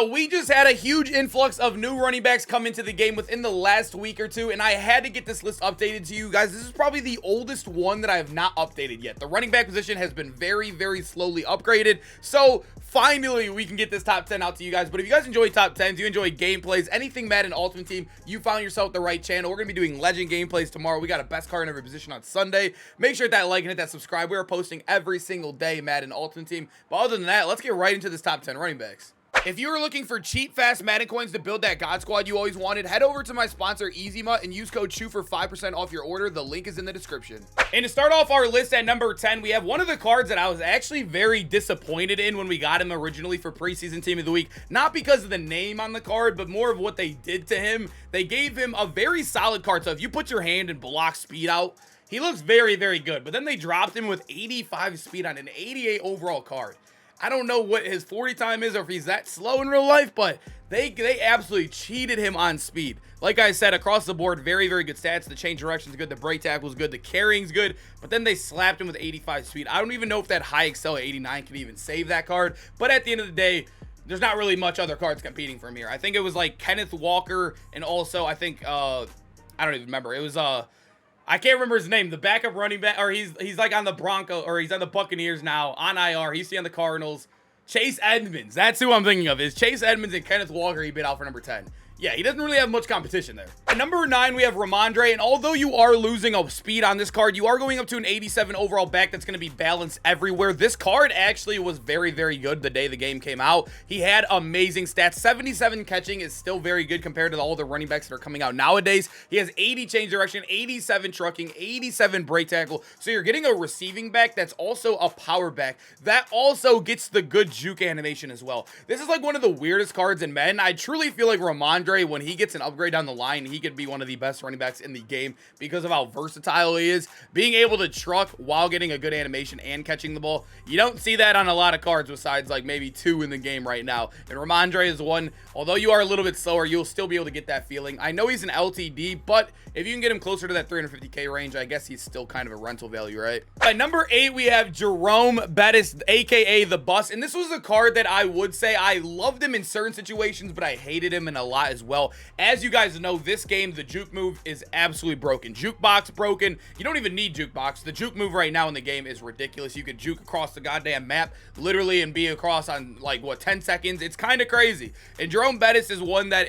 We just had a huge influx of new running backs come into the game within the last week or two, and I had to get this list updated to you guys. This is probably the oldest one that I have not updated yet. The running back position has been very, very slowly upgraded, so finally we can get this top 10 out to you guys. But if you guys enjoy top 10s, you enjoy gameplays, anything Madden Ultimate Team, you found yourself the right channel. We're going to be doing legend gameplays tomorrow. We got a best card in every position on Sunday. Make sure to hit that like and hit that subscribe. We are posting every single day Madden Ultimate Team. But other than that, let's get right into this top 10 running backs. If you are looking for cheap, fast Madden coins to build that God Squad you always wanted, head over to my sponsor, EasyMut, and use code SHOE for 5% off your order. The link is in the description. And to start off our list at number 10, we have one of the cards that I was actually very disappointed in when we got him originally for preseason team of the week. Not because of the name on the card, but more of what they did to him. They gave him a very solid card. So if you put your hand and block speed out, he looks very, very good. But then they dropped him with 85 speed on an 88 overall card. I don't know what his 40 time is or if he's that slow in real life, but they absolutely cheated him on speed. Like I said, across the board, very, very good stats. The change direction is good. The break tackle is good. The carrying's good. But then they slapped him with 85 speed. I don't even know if that high excel at 89 can even save that card. But at the end of the day, there's not really much other cards competing for him here. I think it was like Kenneth Walker, and also I think, I don't even remember. It was, I can't remember his name. The backup running back, or he's like on the Broncos, or he's on the Buccaneers now, on IR. He's on the Cardinals. Chase Edmonds. That's who I'm thinking of. Is Chase Edmonds and Kenneth Walker. He bid out for number 10. Yeah, he doesn't really have much competition there. At number 9, we have Ramondre, and although you are losing a speed on this card, you are going up to an 87 overall back that's going to be balanced everywhere. This card actually was very, very good the day the game came out. He had amazing stats. 77 catching is still very good compared to all the running backs that are coming out nowadays. He has 80 change direction, 87 trucking, 87 break tackle. So you're getting a receiving back that's also a power back. That also gets the good juke animation as well. This is like one of the weirdest cards in Madden. I truly feel like Ramondre, when he gets an upgrade down the line, he could be one of the best running backs in the game because of how versatile he is. Being able to truck while getting a good animation and catching the ball, you don't see that on a lot of cards besides like maybe 2 in the game right now. And Ramondre is one, although you are a little bit slower, you'll still be able to get that feeling. I know he's an LTD, but if you can get him closer to that 350K range, I guess he's still kind of a rental value, right? At number 8, we have Jerome Bettis, aka the Bus. And this was a card that I would say I loved him in certain situations, but I hated him in a lot as well. As you guys know, this game, the juke move is absolutely broken. Jukebox broken. You don't even need jukebox. The juke move right now in the game is ridiculous. You could juke across the goddamn map literally and be across on like what, 10 seconds. It's kind of crazy. And Jerome Bettis is one that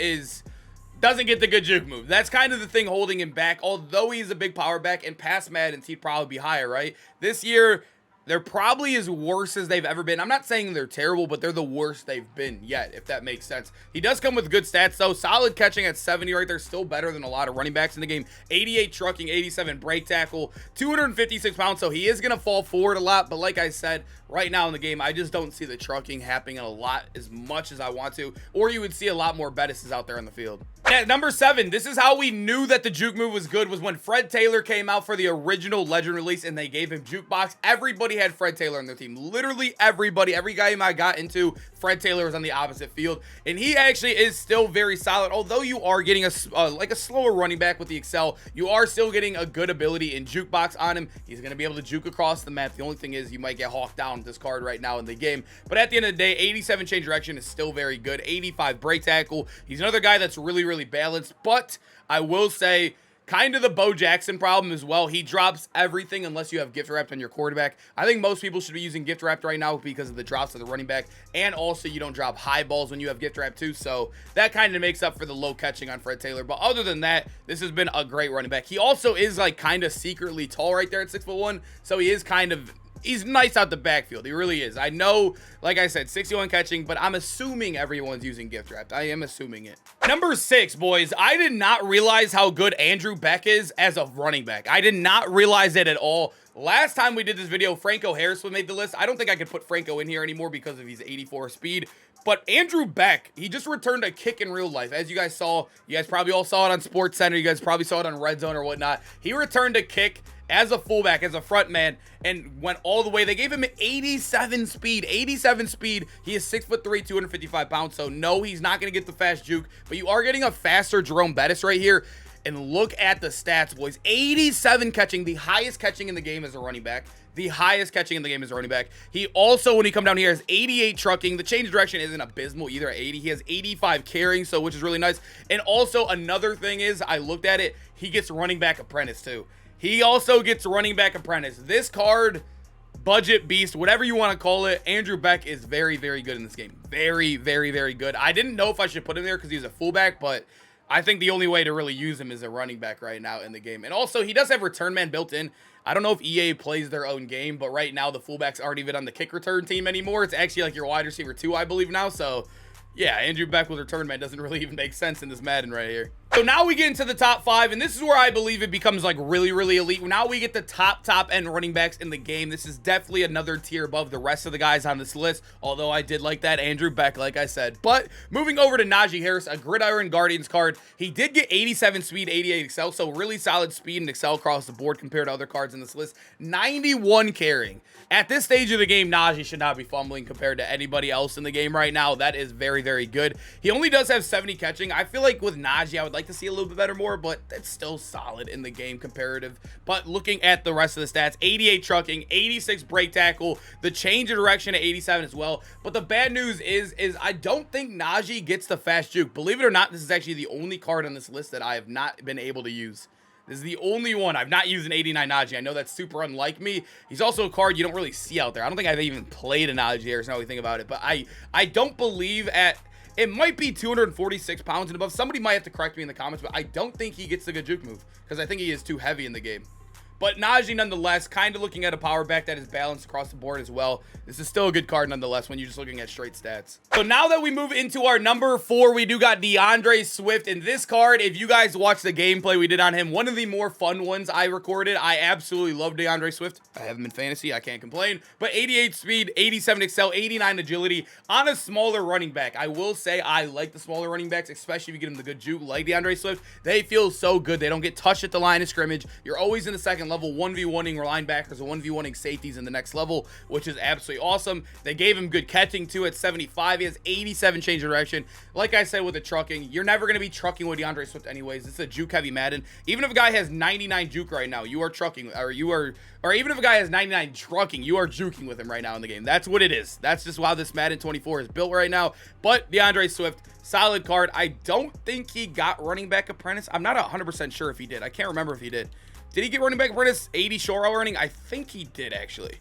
doesn't get the good juke move. That's kind of the thing holding him back. Although he's a big power back, and past Maddens, he'd probably be higher, right? This year, they're probably as worse as they've ever been. I'm not saying they're terrible, but they're the worst they've been yet, if that makes sense. He does come with good stats, though. Solid catching at 70 right there. Still better than a lot of running backs in the game. 88 trucking, 87 break tackle, 256 pounds. So he is going to fall forward a lot. But like I said, right now in the game, I just don't see the trucking happening a lot as much as I want to. Or you would see a lot more Bettises out there in the field. At number 7, this is how we knew that the juke move was good, was when Fred Taylor came out for the original Legend release and they gave him jukebox. Everybody had Fred Taylor on their team. Literally everybody. Every game I got into, Fred Taylor was on the opposite field. And he actually is still very solid. Although you are getting like a slower running back with the Excel, you are still getting a good ability in jukebox on him. He's going to be able to juke across the map. The only thing is you might get hawked down with this card right now in the game. But at the end of the day, 87 change direction is still very good. 85 break tackle. He's another guy that's really, really balanced. But I will say, kind of the Bo Jackson problem as well. He drops everything unless you have gift wrapped on your quarterback. I think most people should be using gift wrapped right now because of the drops of the running back. And also you don't drop high balls when you have gift wrapped too. So that kind of makes up for the low catching on Fred Taylor. But other than that, this has been a great running back. He also is like kind of secretly tall right there at 6'1". So he is kind of... he's nice out the backfield. He really is. I know, like I said, 61 catching, but I'm assuming everyone's using gift wrapped. I am assuming it. Number 6, boys. I did not realize how good Andrew Beck is as a running back. I did not realize it at all. Last time we did this video, Franco Harris made the list. I don't think I could put Franco in here anymore because of his 84 speed. But Andrew Beck, he just returned a kick in real life. As you guys saw, you guys probably all saw it on Sports Center. You guys probably saw it on Red Zone or whatnot. He returned a kick as a fullback, as a front man, and went all the way. They gave him 87 speed. 87 speed. He is 6'3", 255 pounds. So no, he's not going to get the fast juke, but you are getting a faster Jerome Bettis right here. And look at the stats, boys. 87 catching, the highest catching in the game as a running back. the highest catching in the game as a running back. He also, when he come down here, has 88 trucking. The change of direction isn't abysmal either at 80. He has 85 carrying, so which is really nice. And also another thing is, I looked at it, he gets running back apprentice too. He also gets running back apprentice. This card, budget beast, whatever you want to call it, Andrew Beck is very, very good in this game. Very, very, very good. I didn't know if I should put him there because he's a fullback, but I think the only way to really use him is a running back right now in the game. And also, he does have return man built in. I don't know if EA plays their own game, but right now the fullbacks aren't even on the kick return team anymore. It's actually like your wide receiver 2, I believe now. So yeah, Andrew Beck with return man doesn't really even make sense in this Madden right here. So now we get into the top 5, and this is where I believe it becomes like really, really elite. Now we get the top end running backs in the game. This is definitely another tier above the rest of the guys on this list, although I did like that Andrew Beck, like I said. But moving over to Naji Harris, a Gridiron Guardians card. He did get 87 speed, 88 excel, so really solid speed and excel across the board compared to other cards in this list. 91 carrying. At this stage of the game, Naji should not be fumbling compared to anybody else in the game right now. That is very, very good. He only does have 70 catching. I feel like with Naji, I would like to see a little bit better more, but that's still solid in the game comparative. But looking at the rest of the stats, 88 trucking, 86 break tackle, the change of direction at 87 as well. But the bad news is I don't think Naji gets the fast juke. Believe it or not, this is actually the only card on this list that I have not been able to use. This is the only one. I've not used an 89 Naji. I know that's super unlike me. He's also a card you don't really see out there. I don't think I've even played a Naji Harris now we think about it. But I don't believe at... It might be 246 pounds and above. Somebody might have to correct me in the comments, but I don't think he gets the good juke move because I think he is too heavy in the game. But Naji, nonetheless, kind of looking at a power back that is balanced across the board as well. This is still a good card, nonetheless, when you're just looking at straight stats. So now that we move into our number 4, we do got DeAndre Swift. And this card, if you guys watch the gameplay we did on him, one of the more fun ones I recorded. I absolutely love DeAndre Swift. I have him in fantasy. I can't complain. But 88 speed, 87 excel, 89 agility on a smaller running back. I will say I like the smaller running backs, especially if you get them the good juke like DeAndre Swift. They feel so good. They don't get touched at the line of scrimmage. You're always in the second level 1v1ing linebackers or 1v1ing safeties in the next level, which is absolutely awesome. They gave him good catching too at 75. He has 87 change of direction. Like I said with the trucking, you're never going to be trucking with DeAndre Swift anyways. It's a juke heavy Madden. Even if a guy has 99 juke right now, you are trucking, or even if a guy has 99 trucking, you are juking with him right now in the game. That's what it is. That's just how this Madden 24 is built right now. But DeAndre Swift, solid card. I don't think he got running back apprentice. I'm not 100% sure if he did. I can't remember if he did. Did he get running back apprentice 80 short route running? I think he did, actually.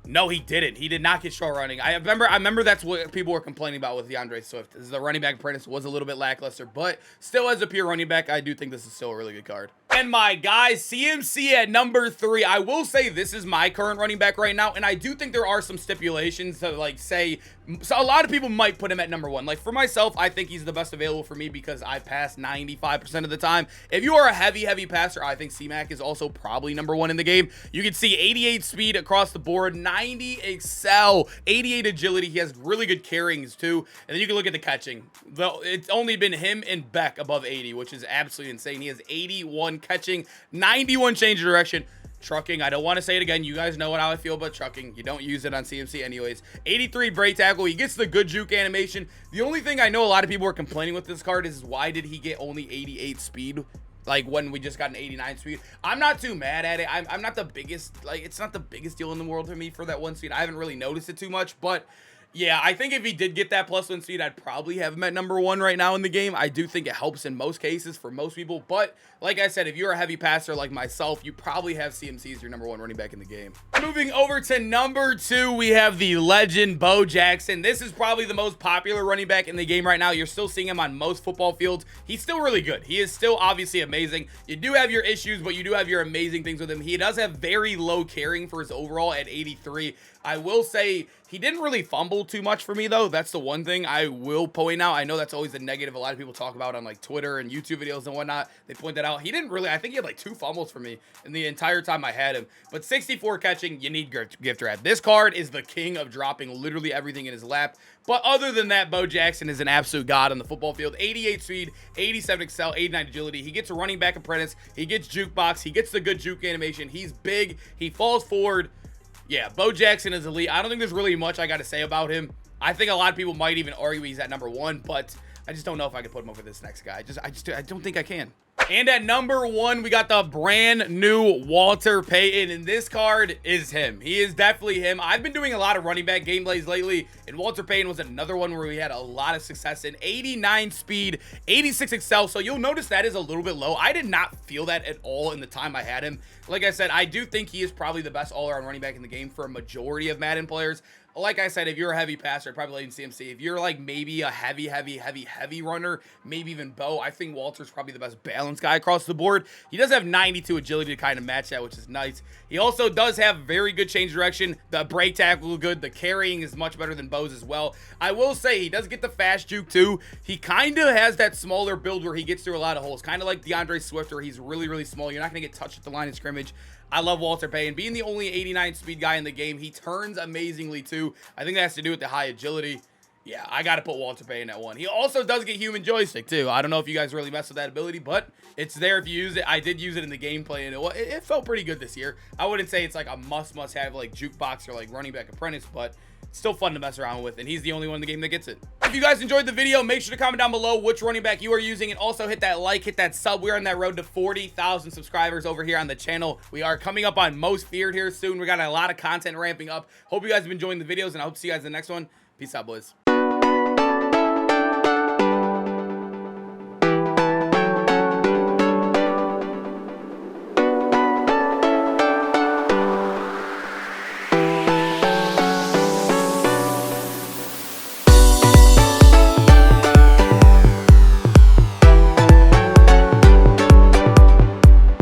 No, he didn't. He did not get short running. I remember that's what people were complaining about with DeAndre Swift. Is the running back apprentice was a little bit lackluster, but still as a pure running back, I do think this is still a really good card. And my guys, CMC at number 3. I will say this is my current running back right now, and I do think there are some stipulations to like say, so a lot of people might put him at number 1. Like for myself, I think he's the best available for me because I pass 95% of the time. If you are a heavy passer, I think C-Mac is also probably number 1 in the game. You can see 88 speed across the board, 90 excel, 88 agility. He has really good carryings too. And then you can look at the catching. Though it's only been him and Beck above 80, which is absolutely insane. He has 81 catching, 91 change of direction. Trucking, I don't want to say it again. You guys know how I feel about trucking. You don't use it on CMC anyways. 83 break tackle. He gets the good juke animation. The only thing I know a lot of people are complaining with this card is why did he get only 88 speed? Like when we just got an 89 speed. I'm not too mad at it. I'm not the biggest, like it's not the biggest deal in the world for me for that 1 speed. I haven't really noticed it too much, but yeah, I think if he did get that +1 speed, I'd probably have him at number 1 right now in the game. I do think it helps in most cases for most people. But like I said, if you're a heavy passer like myself, you probably have CMC as your number 1 running back in the game. Moving over to number 2, we have the legend Bo Jackson. This is probably the most popular running back in the game right now. You're still seeing him on most football fields. He's still really good. He is still obviously amazing. You do have your issues, but you do have your amazing things with him. He does have very low carrying for his overall at 83. I will say he didn't really fumble too much for me, though. That's the one thing I will point out. I know that's always a negative a lot of people talk about on like Twitter and YouTube videos and whatnot. They point that out. He didn't really, I think he had like 2 fumbles for me in the entire time I had him. But 64 catching, you need gift wrap. This card is the king of dropping literally everything in his lap. But other than that, Bo Jackson is an absolute god on the football field. 88 speed, 87 excel, 89 agility. He gets a running back apprentice. He gets jukebox. He gets the good juke animation. He's big. He falls forward. Yeah, Bo Jackson is elite. I don't think there's really much I got to say about him. I think a lot of people might even argue he's at number 1, but I just don't know if I can put him over this next guy. I don't think I can. And at number 1, we got the brand new Walter Payton, and this card is him. He is definitely him. I've been doing a lot of running back gameplays lately, and Walter Payton was another one where we had a lot of success in 89 speed, 86 excel, so you'll notice that is a little bit low. I did not feel that at all in the time I had him. Like I said, I do think he is probably the best all-around running back in the game for a majority of Madden players. Like I said, if you're a heavy passer, I'd probably let him CMC. If you're like maybe a heavy runner, maybe even Bo, I think Walter's probably the best balanced guy across the board. He does have 92 agility to kind of match that, which is nice. He also does have very good change direction. The break tackle is good. The carrying is much better than Bo's as well. I will say he does get the fast juke too. He kind of has that smaller build where he gets through a lot of holes, kind of like DeAndre Swift, where he's really small. You're not going to get touched at the line of scrimmage. I love Walter Payton. Being the only 89 speed guy in the game, he turns amazingly too. I think that has to do with the high agility. Yeah, I got to put Walter Payton at 1. He also does get human joystick too. I don't know if you guys really mess with that ability, but it's there if you use it. I did use it in the gameplay, and it felt pretty good this year. I wouldn't say it's like a must have like jukebox or like running back apprentice, but still fun to mess around with, and he's the only one in the game that gets it. If you guys enjoyed the video, make sure to comment down below which running back you are using, and also hit that like, hit that sub. We're on that road to 40,000 subscribers over here on the channel. We are coming up on Most Feared here soon. We got a lot of content ramping up. Hope you guys have been enjoying the videos, and I hope to see you guys in the next one. Peace out, boys.